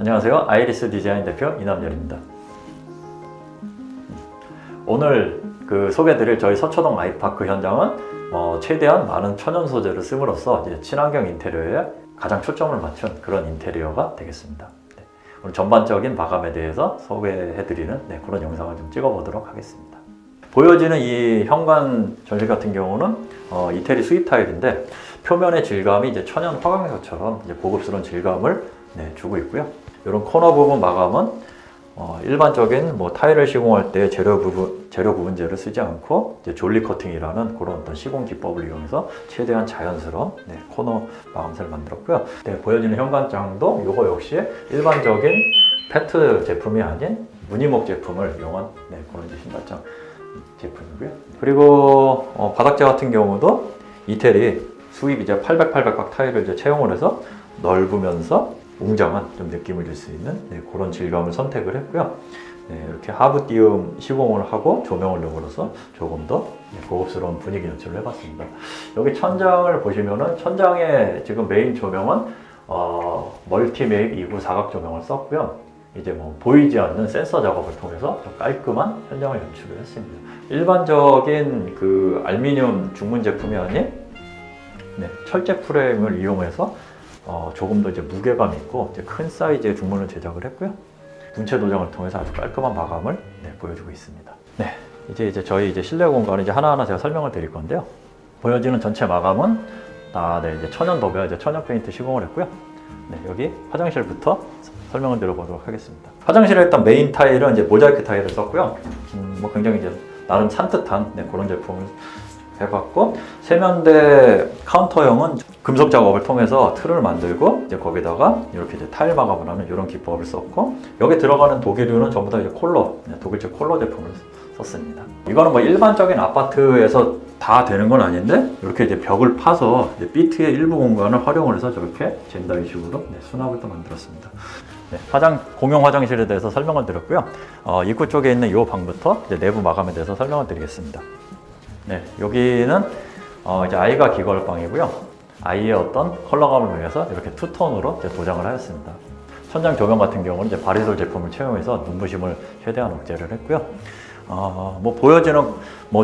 안녕하세요. 아이리스 디자인 대표 이남열입니다. 오늘 소개해드릴 저희 서초동 아이파크 현장은 최대한 많은 천연 소재를 씀으로써 이제 친환경 인테리어에 가장 초점을 맞춘 그런 인테리어가 되겠습니다. 네. 오늘 전반적인 마감에 대해서 소개해드리는 그런 영상을 좀 찍어보도록 하겠습니다. 보여지는 이 현관 전실 같은 경우는 이태리 수입 타일인데 표면의 질감이 이제 천연 화강석처럼 이제 고급스러운 질감을 주고 있고요. 이런 코너 부분 마감은 일반적인 타일을 시공할 때 재료 구분제를 쓰지 않고 이제 졸리 커팅이라는 그런 어떤 시공 기법을 이용해서 최대한 자연스러운 코너 마감새를 만들었고요. 보여지는 현관장도 이거 역시 일반적인 페트 제품이 아닌 무늬목 제품을 이용한 그런 신발장 제품이고요. 그리고 바닥재 같은 경우도 이태리 수입 이제 800각 타일을 이제 채용을 해서 넓으면서 웅장한 좀 느낌을 줄 수 있는 그런 질감을 선택을 했고요. 이렇게 하부 띄움 시공을 하고 조명을 넣어서 조금 더 고급스러운 분위기 연출을 해봤습니다. 여기 천장을 보시면은 천장에 지금 메인 조명은 멀티메입 2구 사각 조명을 썼고요. 이제 보이지 않는 센서 작업을 통해서 좀 깔끔한 현장을 연출을 했습니다. 일반적인 알루미늄 중문 제품이 아닌 철제 프레임을 이용해서 조금 더 이제 무게감 있고 이제 큰 사이즈의 중문을 제작을 했고요. 분체 도장을 통해서 아주 깔끔한 마감을 보여주고 있습니다. 이제 저희 실내 공간을 이제 하나하나 제가 설명을 드릴 건데요. 보여지는 전체 마감은 이제 천연 도배, 이제 천연 페인트 시공을 했고요. 여기 화장실부터 설명을 드려보도록 하겠습니다. 화장실에 일단 메인 타일은 이제 모자이크 타일을 썼고요. 굉장히 이제 나름 산뜻한 그런 제품을 해봤고, 세면대 카운터형은 금속 작업을 통해서 틀을 만들고 이제 거기다가 이렇게 이제 타일 마감을 하는 이런 기법을 썼고, 여기 들어가는 독일유는 전부 다 이제 콜로, 독일제 콜로 제품을 썼습니다. 이거는 일반적인 아파트에서 다 되는 건 아닌데 이렇게 이제 벽을 파서 이제 비트의 일부 공간을 활용을 해서 저렇게 젠다이식으로 수납을 또 만들었습니다. 공용 화장실에 대해서 설명을 드렸고요. 입구 쪽에 있는 이 방부터 이제 내부 마감에 대해서 설명을 드리겠습니다. 여기는 이제 아이가 기거할 방이고요. 아이의 어떤 컬러감을 위해서 이렇게 투톤으로 이제 도장을 하였습니다. 천장 조명 같은 경우는 이제 바리솔 제품을 채용해서 눈부심을 최대한 억제를 했고요. 보여지는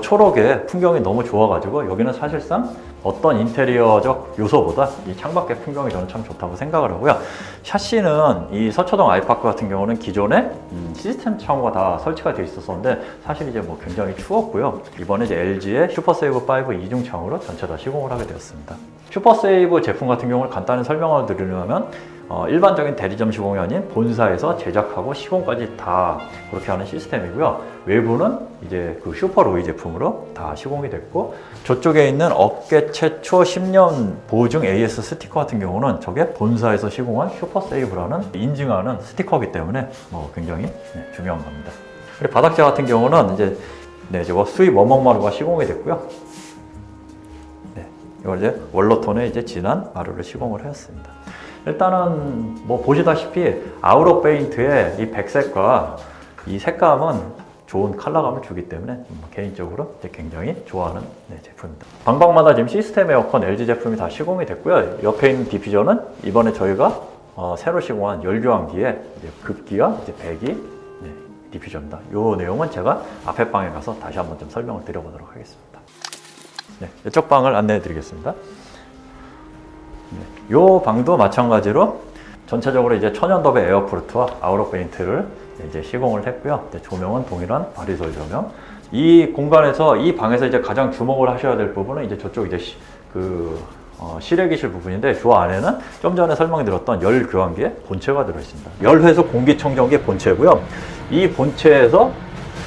초록의 풍경이 너무 좋아가지고 여기는 사실상 어떤 인테리어적 요소보다 이 창밖의 풍경이 저는 참 좋다고 생각을 하고요. 샤시는 이 서초동 아이파크 같은 경우는 기존에 시스템 창호가 다 설치가 되어 있었는데 사실 이제 굉장히 추웠고요. 이번에 이제 LG의 슈퍼세이브 5 이중 창호로 전체 다 시공을 하게 되었습니다. 슈퍼세이브 제품 같은 경우를 간단히 설명을 드리려면 일반적인 대리점 시공이 아닌 본사에서 제작하고 시공까지 다 그렇게 하는 시스템이고요. 외부는 이제 슈퍼로이 제품으로 다 시공이 됐고, 저쪽에 있는 업계 최초 10년 보증 AS 스티커 같은 경우는 저게 본사에서 시공한 슈퍼세이브라는 인증하는 스티커이기 때문에 굉장히 중요한 겁니다. 그리고 바닥재 같은 경우는 이제 수입 원목 마루가 시공이 됐고요. 이걸 이제 원로톤에 이제 진한 마루를 시공을 하였습니다. 일단은 보시다시피 아우러 페인트의 이 백색과 이 색감은 좋은 컬러감을 주기 때문에 개인적으로 굉장히 좋아하는 제품입니다. 방방마다 지금 시스템 에어컨 LG 제품이 다 시공이 됐고요. 옆에 있는 디퓨저는 이번에 저희가 새로 시공한 열교환기에 급기와 배기 디퓨저입니다. 이 내용은 제가 앞에 방에 가서 다시 한번 좀 설명을 드려보도록 하겠습니다. 이쪽 방을 안내해 드리겠습니다. 이 방도 마찬가지로 전체적으로 이제 천연도배 에어프루트와 아우러 페인트를 이제 시공을 했고요. 조명은 동일한 바리솔 조명. 이 공간에서 이 방에서 이제 가장 주목을 하셔야 될 부분은 이제 저쪽 이제 실외기실 부분인데, 저 안에는 좀 전에 설명드렸던 열 교환기의 본체가 들어 있습니다. 열회수 공기청정기 본체고요. 이 본체에서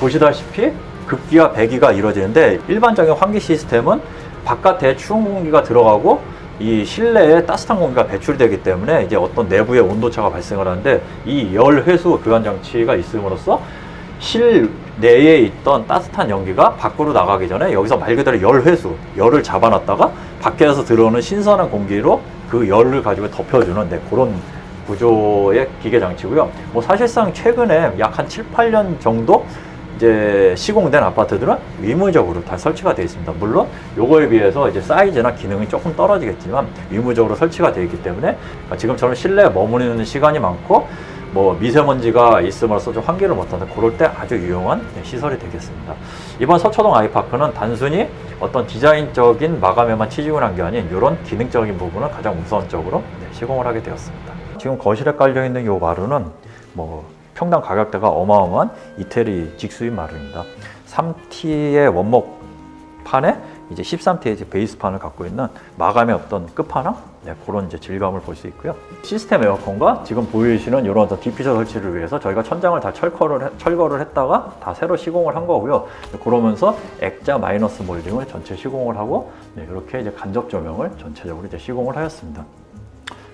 보시다시피 급기와 배기가 이루어지는데, 일반적인 환기 시스템은 바깥에 추운 공기가 들어가고 이 실내에 따뜻한 공기가 배출되기 때문에 이제 어떤 내부의 온도차가 발생을 하는데, 이 열회수 교환 장치가 있음으로써 실내에 있던 따뜻한 연기가 밖으로 나가기 전에 여기서 말 그대로 열회수, 열을 잡아놨다가 밖에서 들어오는 신선한 공기로 그 열을 가지고 덮여주는 그런 구조의 기계 장치고요. 사실상 최근에 약 한 7, 8년 정도 이제 시공된 아파트들은 의무적으로 다 설치가 되어 있습니다. 물론 요거에 비해서 이제 사이즈나 기능이 조금 떨어지겠지만 의무적으로 설치가 되어 있기 때문에 지금처럼 실내에 머무르는 시간이 많고 뭐 미세먼지가 있음으로써 좀 환기를 못하는 그럴 때 아주 유용한 시설이 되겠습니다. 이번 서초동 아이파크는 단순히 어떤 디자인적인 마감에만 치중을 한 게 아닌 이런 기능적인 부분을 가장 우선적으로 시공을 하게 되었습니다. 지금 거실에 깔려 있는 이 마루는 뭐 평당 가격대가 어마어마한 이태리 직수입 마루입니다. 3T의 원목판에 이제 13T의 이제 베이스판을 갖고 있는 마감의 어떤 끝판왕 그런 이제 질감을 볼 수 있고요. 시스템 에어컨과 지금 보이시는 이런 어떤 디퓨저 설치를 위해서 저희가 천장을 다 철거를 했다가 다 새로 시공을 한 거고요. 그러면서 액자 마이너스 몰딩을 전체 시공을 하고 이렇게 이제 간접 조명을 전체적으로 이제 시공을 하였습니다.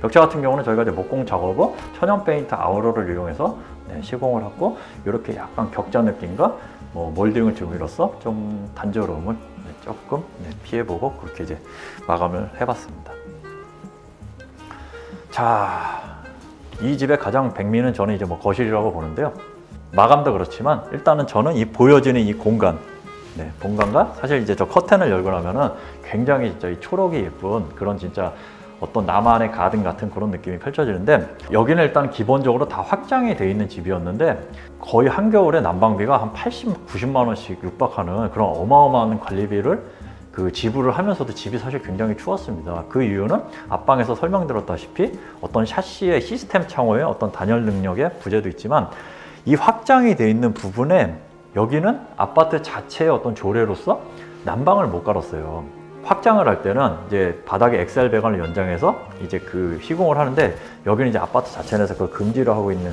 벽체 같은 경우는 저희가 이제 목공 작업으로 천연 페인트 아우러를 이용해서 시공을 하고 이렇게 약간 격자 느낌과 뭐 몰딩을 줌으로써 좀 단조로움을 조금 피해보고 그렇게 이제 마감을 해봤습니다. 자, 이 집의 가장 백미는 저는 이제 뭐 거실이라고 보는데요. 마감도 그렇지만 일단은 저는 이 보여지는 이 공간, 공간과 사실 이제 저 커튼을 열고 나면은 굉장히 진짜 이 초록이 예쁜 그런 진짜 어떤 나만의 가든 같은 그런 느낌이 펼쳐지는데 여기는 일단 기본적으로 다 확장이 되어 있는 집이었는데 거의 한겨울에 난방비가 한 80, 90만 원씩 육박하는 그런 어마어마한 관리비를 그 지불을 하면서도 집이 사실 굉장히 추웠습니다. 그 이유는 앞방에서 설명드렸다시피 어떤 샤시의 시스템 창호의 어떤 단열 능력의 부재도 있지만 이 확장이 되어 있는 부분에 여기는 아파트 자체의 어떤 조례로서 난방을 못 갈았어요. 확장을 할 때는 이제 바닥에 엑셀 배관을 연장해서 이제 그 시공을 하는데 여기는 이제 아파트 자체 내에서 그걸 금지를 하고 있는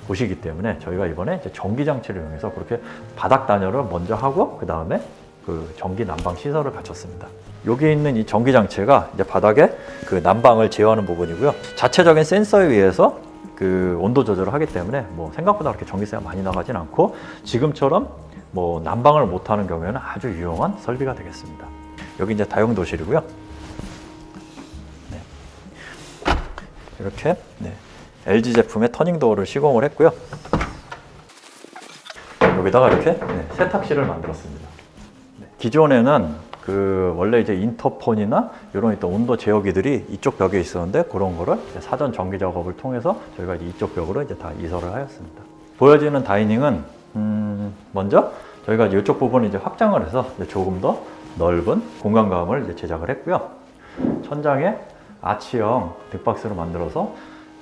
곳이기 때문에 저희가 이번에 이제 전기 장치를 이용해서 그렇게 바닥 단열을 먼저 하고 그 다음에 그 전기 난방 시설을 갖췄습니다. 여기 있는 이 전기 장치가 이제 바닥에 그 난방을 제어하는 부분이고요. 자체적인 센서에 의해서 그 온도 조절을 하기 때문에 뭐 생각보다 그렇게 전기세가 많이 나가진 않고 지금처럼 뭐 난방을 못하는 경우에는 아주 유용한 설비가 되겠습니다. 여기 이제 다용도실이고요. 이렇게 LG 제품의 터닝도어를 시공을 했고요. 여기다가 이렇게 세탁실을 만들었습니다. 기존에는 그 원래 이제 인터폰이나 이런 어떤 온도 제어기들이 이쪽 벽에 있었는데 그런 거를 사전 정기 작업을 통해서 저희가 이제 이쪽 벽으로 이제 다 이설을 하였습니다. 보여지는 다이닝은 먼저 저희가 이쪽 부분을 이제 확장을 해서 조금 더 넓은 공간감을 이제 제작을 했고요. 천장에 아치형 득박스를 만들어서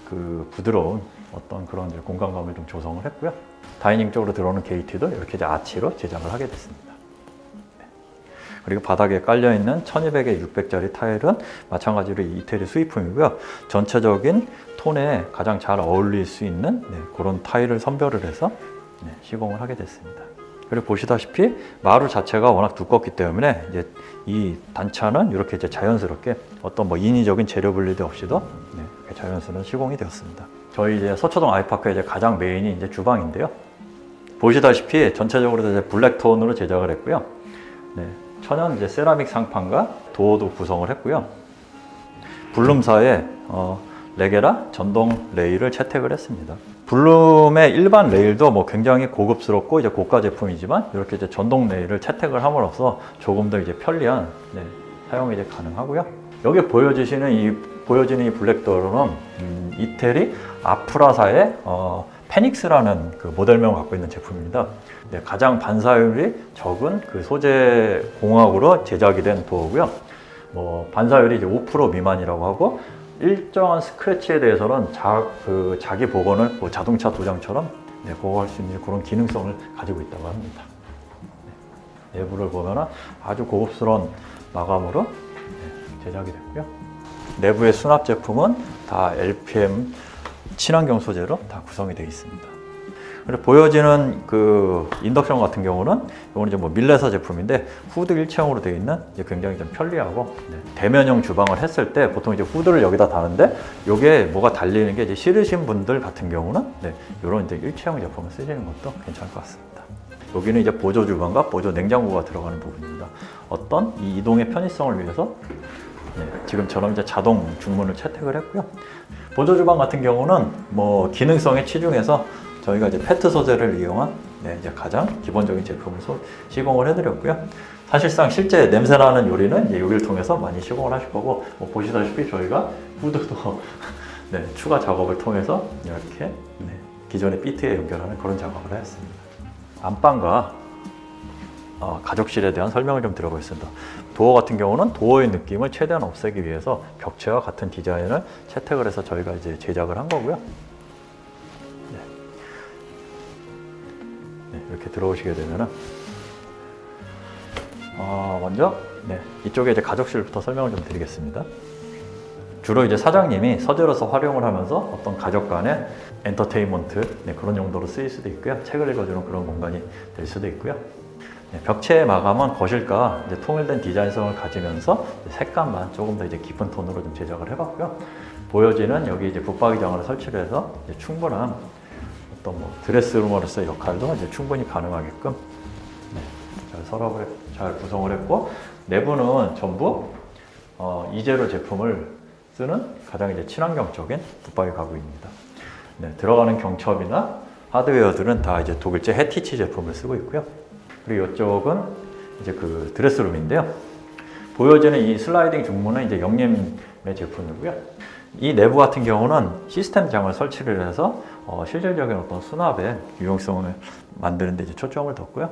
그 부드러운 어떤 그런 이제 공간감을 좀 조성을 했고요. 다이닝 쪽으로 들어오는 게이트도 이렇게 이제 아치로 제작을 하게 됐습니다. 그리고 바닥에 깔려있는 1200에 600짜리 타일은 마찬가지로 이태리 수입품이고요. 전체적인 톤에 가장 잘 어울릴 수 있는 그런 타일을 선별을 해서 시공을 하게 됐습니다. 그리고 보시다시피 마루 자체가 워낙 두껍기 때문에 이제 이 단차는 이렇게 이제 자연스럽게 어떤 뭐 인위적인 재료 분리도 없이도 자연스러운 시공이 되었습니다. 저희 이제 서초동 아이파크의 이제 가장 메인이 이제 주방인데요. 보시다시피 전체적으로 이제 블랙 톤으로 제작을 했고요. 천연 이제 세라믹 상판과 도어도 구성을 했고요. 블룸사의 레게라 전동 레일을 채택을 했습니다. 블룸의 일반 레일도 뭐 굉장히 고급스럽고 이제 고가 제품이지만 이렇게 이제 전동 레일을 채택을 함으로써 조금 더 이제 편리한 사용이 이제 가능하고요. 여기 보여지는 이 블랙도어는 이태리 아프라사의 페닉스라는 그 모델명을 갖고 있는 제품입니다. 가장 반사율이 적은 그 소재 공학으로 제작이 된 도어고요. 뭐 반사율이 이제 5% 미만이라고 하고 일정한 스크래치에 대해서는 자기 복원을 뭐 자동차 도장처럼 보호할 수 있는 그런 기능성을 가지고 있다고 합니다. 내부를 보면 아주 고급스러운 마감으로 제작이 됐고요. 내부의 수납 제품은 다 LPM 친환경 소재로 다 구성이 되어 있습니다. 그리고 보여지는 그 인덕션 같은 경우는 이건 이제 뭐 밀레사 제품인데 후드 일체형으로 되어 있는 이제 굉장히 좀 편리하고 대면형 주방을 했을 때 보통 이제 후드를 여기다 다는데 이게 뭐가 달리는 게 이제 싫으신 분들 같은 경우는 이런 이제 일체형 제품을 쓰시는 것도 괜찮을 것 같습니다. 여기는 이제 보조 주방과 보조 냉장고가 들어가는 부분입니다. 어떤 이 이동의 편의성을 위해서 지금처럼 이제 자동 중문을 채택을 했고요. 보조 주방 같은 경우는 뭐 기능성에 치중해서 저희가 이제 페트 소재를 이용한 이제 가장 기본적인 제품을 시공을 해드렸고요. 사실상 실제 냄새나는 요리는 이제 여기를 통해서 많이 시공을 하실 거고 뭐 보시다시피 저희가 후드도 추가 작업을 통해서 이렇게 기존의 비트에 연결하는 그런 작업을 하였습니다. 안방과 가족실에 대한 설명을 좀 드려보겠습니다. 도어 같은 경우는 도어의 느낌을 최대한 없애기 위해서 벽체와 같은 디자인을 채택을 해서 저희가 이제 제작을 한 거고요. 이렇게 들어오시게 되면은 먼저 이쪽에 이제 가족실부터 설명을 좀 드리겠습니다. 주로 이제 사장님이 서재로서 활용을 하면서 어떤 가족 간의 엔터테인먼트 그런 용도로 쓰일 수도 있고요. 책을 읽어주는 그런 공간이 될 수도 있고요. 벽체의 마감은 거실과 이제 통일된 디자인성을 가지면서 색감만 조금 더 이제 깊은 톤으로 좀 제작을 해봤고요. 보여지는 여기 이제 붙박이장을 설치를 해서 이제 충분한 어떤 드레스룸으로서의 역할도 이제 충분히 가능하게끔 잘 서랍을 잘 구성을 했고, 내부는 전부 이재로 제품을 쓰는 가장 이제 친환경적인 붙박이 가구입니다. 들어가는 경첩이나 하드웨어들은 다 이제 독일제 해티치 제품을 쓰고 있고요. 그리고 이쪽은 이제 그 드레스룸인데요. 보여지는 이 슬라이딩 중문은 이제 영림의 제품이고요. 이 내부 같은 경우는 시스템장을 설치를 해서 실질적인 어떤 수납의 유용성을 만드는 데 이제 초점을 뒀고요.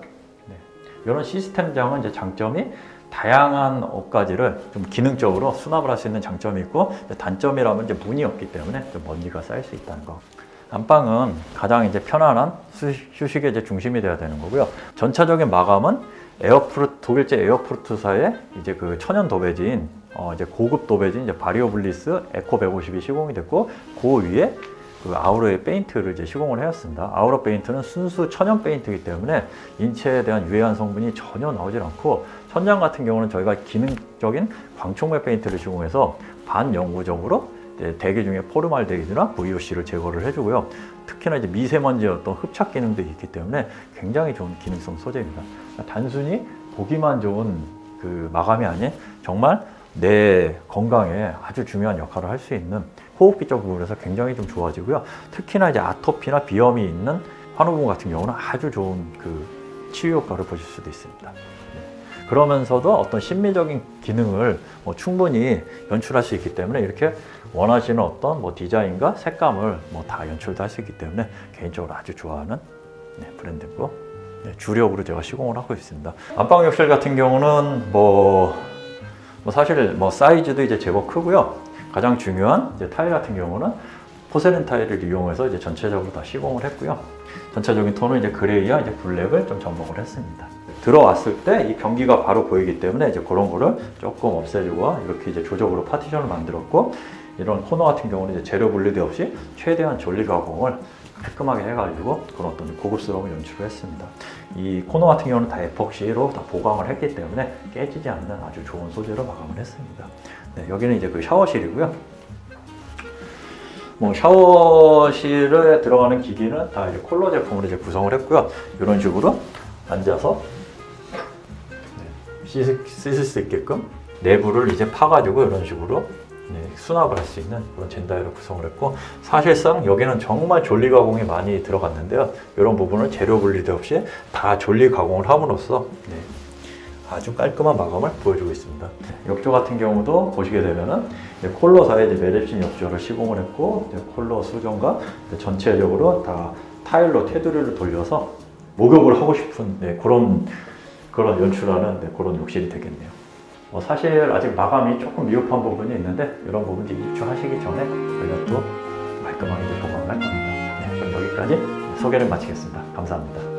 이런 시스템장은 이제 장점이 다양한 옷가지를 좀 기능적으로 수납을 할 수 있는 장점이 있고, 단점이라면 이제 문이 없기 때문에 좀 먼지가 쌓일 수 있다는 거. 안방은 가장 이제 편안한 휴식의 이제 중심이 되어야 되는 거고요. 전체적인 마감은 독일제 에어프루트사의 이제 그 천연 도배지인 이제 고급 도배지인 이제 바리오블리스 에코 150이 시공이 됐고, 그 위에 그 아우러의 페인트를 이제 시공을 해왔습니다. 아우러 페인트는 순수 천연 페인트이기 때문에 인체에 대한 유해한 성분이 전혀 나오질 않고, 천장 같은 경우는 저희가 기능적인 광촉매 페인트를 시공해서 반영구적으로 대기 중에 포르말데히드나 VOC를 제거를 해주고요. 특히나 이제 미세먼지의 어떤 흡착 기능도 있기 때문에 굉장히 좋은 기능성 소재입니다. 단순히 보기만 좋은 그 마감이 아닌 정말 내 건강에 아주 중요한 역할을 할 수 있는 호흡기 쪽 부분에서 굉장히 좀 좋아지고요. 특히나 이제 아토피나 비염이 있는 환우분 같은 경우는 아주 좋은 그 치유 효과를 보실 수도 있습니다. 그러면서도 어떤 심미적인 기능을 충분히 연출할 수 있기 때문에 이렇게 원하시는 어떤 디자인과 색감을 다 연출도 할 수 있기 때문에 개인적으로 아주 좋아하는 브랜드고, 주력으로 제가 시공을 하고 있습니다. 안방 욕실 같은 경우는 사실 사이즈도 이제 제법 크고요. 가장 중요한 이제 타일 같은 경우는 포세린 타일을 이용해서 이제 전체적으로 다 시공을 했고요. 전체적인 톤은 이제 그레이와 이제 블랙을 좀 접목을 했습니다. 들어왔을 때 이 변기가 바로 보이기 때문에 이제 그런 거를 조금 없애주고 이렇게 이제 조적으로 파티션을 만들었고, 이런 코너 같은 경우는 이제 재료 분리도 없이 최대한 전리 가공을 깔끔하게 해가지고 그런 어떤 고급스러움을 연출을 했습니다. 이 코너 같은 경우는 다 에폭시로 다 보강을 했기 때문에 깨지지 않는 아주 좋은 소재로 마감을 했습니다. 여기는 이제 그 샤워실이고요. 샤워실에 들어가는 기기는 다 이제 콜러 제품으로 이제 구성을 했고요. 이런 식으로 앉아서 씻을 수 있게끔 내부를 이제 파가지고 이런 식으로 수납을 할 수 있는 그런 젠다이로 구성을 했고, 사실상 여기는 정말 전리 가공이 많이 들어갔는데요. 이런 부분을 재료 분리도 없이 다 전리 가공을 함으로써 아주 깔끔한 마감을 보여주고 있습니다. 욕조 같은 경우도 보시게 되면은 콜러사의 매립식 욕조를 시공을 했고, 콜러 수전과 전체적으로 다 타일로 테두리를 돌려서 목욕을 하고 싶은 그런 연출하는 그런 욕실이 되겠네요. 사실 아직 마감이 조금 미흡한 부분이 있는데 이런 부분 입주하시기 전에 저희가 또 깔끔하게 보강을 할 겁니다. 그럼 여기까지 소개를 마치겠습니다. 감사합니다.